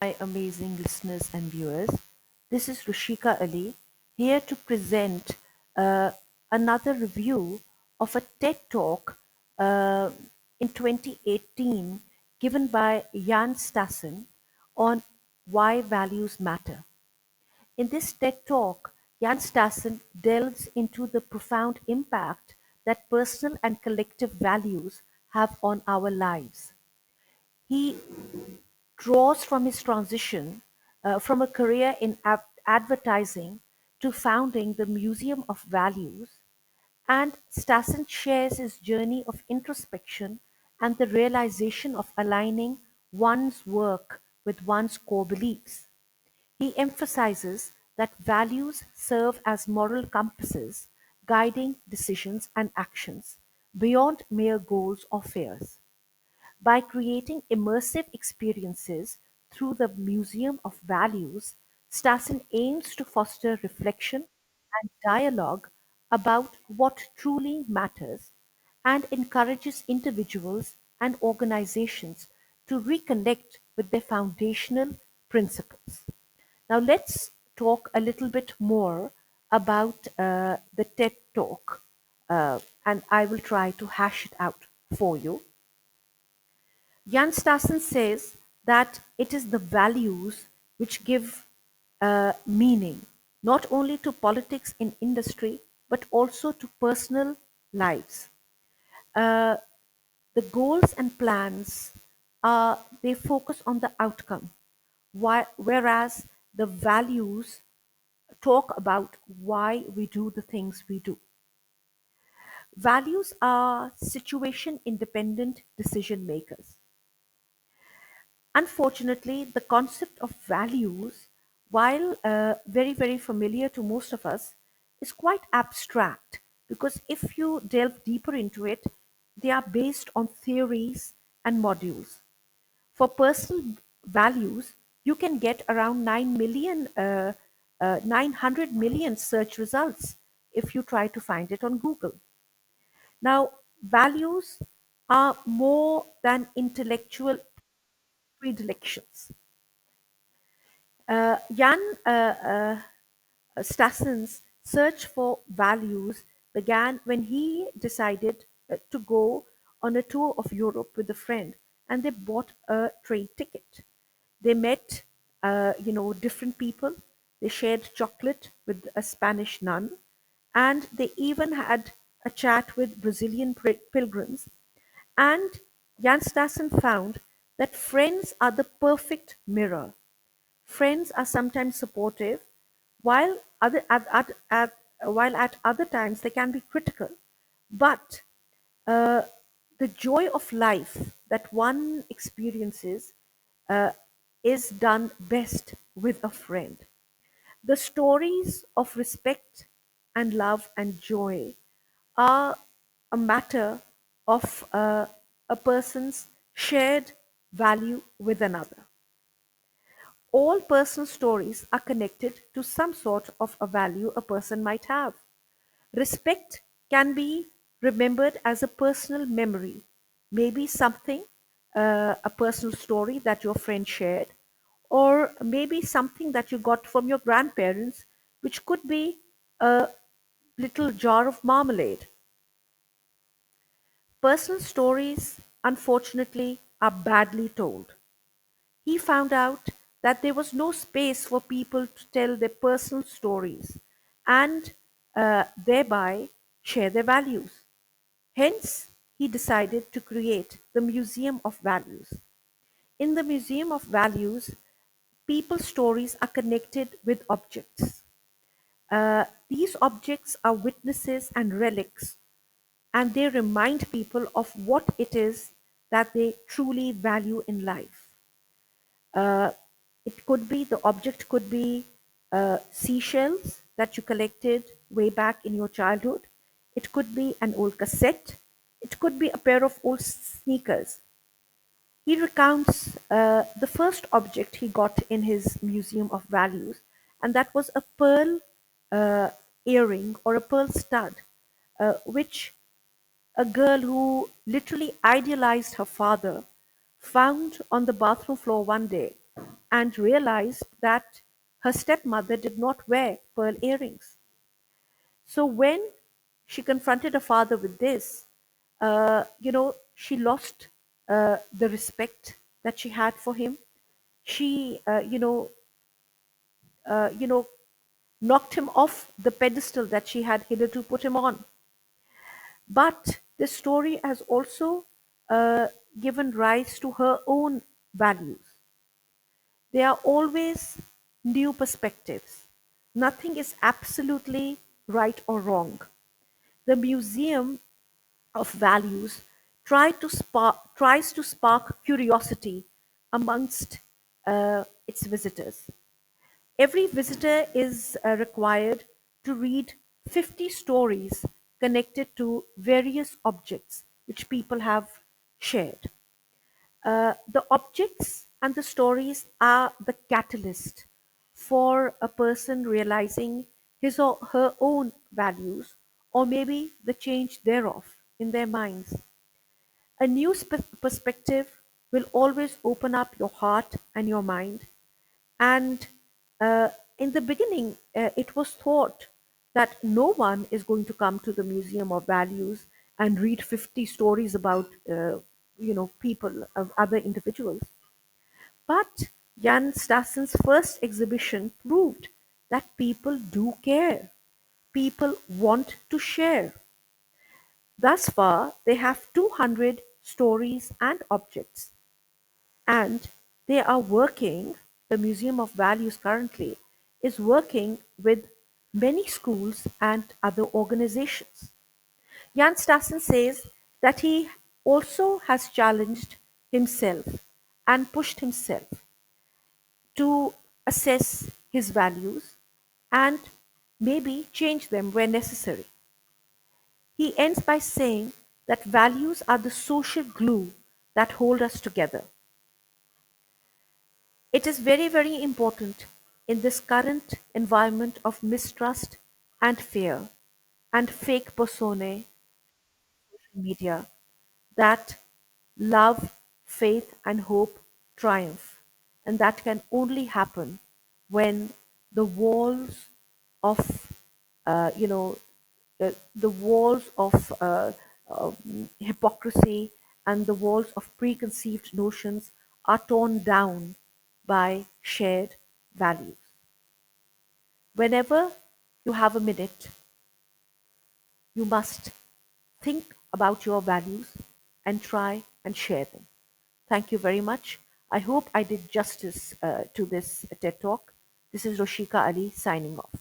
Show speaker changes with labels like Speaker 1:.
Speaker 1: My amazing listeners and viewers. This is Rushika Ali here to present uh, another review of a TED Talk uh, in 2018 given by Jan Stassen on why values matter. In this TED Talk, Jan Stassen delves into the profound impact that personal and collective values have on our lives. He draws from his transition from a career in advertising to founding the Museum of Values, and Stassen shares his journey of introspection and the realization of aligning one's work with one's core beliefs. He emphasizes that values serve as moral compasses, guiding decisions and actions beyond mere goals or fears. By creating immersive experiences through the Museum of Values, Stassen aims to foster reflection and dialogue about what truly matters and encourages individuals and organizations to reconnect with their foundational principles. Now, let's talk a little bit more about the TED Talk, and I will try to hash it out for you. Jan Stassen says that it is the values which give meaning not only to politics in industry but also to personal lives. Uh, the goals and plans they focus on the outcome, whereas the values talk about why we do the things we do. Values are situation independent decision makers. Unfortunately, the concept of values, while very, very familiar to most of us, is quite abstract because if you delve deeper into it, they are based on theories and modules. For personal values, you can get around 900 million search results if you try to find it on Google. Now, values are more than intellectual predilections. Jan Stassen's search for values began when he decided to go on a tour of Europe with a friend, and they bought a train ticket. They met, different people. They shared chocolate with a Spanish nun, and they even had a chat with Brazilian pilgrims. And Jan Stassen found that friends are the perfect mirror. Friends are sometimes supportive, while while at other times they can be critical. But uh, the joy of life that one experiences uh, is done best with a friend. The stories of respect and love and joy are a matter of a person's shared value with another. All personal stories are connected to some sort of a value a person might have. Respect can be remembered as a personal memory, maybe something, a personal story that your friend shared, or maybe something that you got from your grandparents, which could be a little jar of marmalade. Personal stories, unfortunately, are badly told. He found out that there was no space for people to tell their personal stories and thereby share their values. Hence, he decided to create the Museum of Values. In the Museum of Values, people's stories are connected with objects. These objects are witnesses and relics, and they remind people of what it is that they truly value in life. Uh, it could be, the object could be seashells that you collected way back in your childhood. It could be an old cassette. It could be a pair of old sneakers. He recounts the first object he got in his Museum of Values, and that was a pearl uh, earring or a pearl stud, which a girl who literally idealized her father found on the bathroom floor one day. and realized that her stepmother did not wear pearl earrings. So when she confronted her father with this, she lost the respect that she had for him. She, uh, you know, knocked him off the pedestal that she had hitherto put him on. But this story has also uh, given rise to her own values. There are always new perspectives. Nothing is absolutely right or wrong. The Museum of Values tries to spark curiosity amongst its visitors. Every visitor is required to read 50 stories connected to various objects which people have shared. The objects and the stories are the catalyst for a person realizing his or her own values, or maybe the change thereof in their minds. A new perspective will always open up your heart and your mind. And uh, in the beginning, it was thought that no one is going to come to the Museum of Values and read 50 stories about, people, other individuals. But Jan Stassen's first exhibition proved that people do care. People want to share. Thus far, they have 200 stories and objects, and they are working, the Museum of Values currently is working with many schools and other organizations. Jan Stassen says that he also has challenged himself and pushed himself to assess his values and maybe change them where necessary. He ends by saying that values are the social glue that hold us together. It is very, very important in this current environment of mistrust and fear and fake personae, social media, that love, faith, and hope triumph. And that can only happen when the walls of, you know, the walls of hypocrisy and the walls of preconceived notions are torn down by shared values. Whenever you have a minute, you must think about your values and try and share them. Thank you very much. I hope I did justice to this TED Talk. This is Roshika Ali signing off.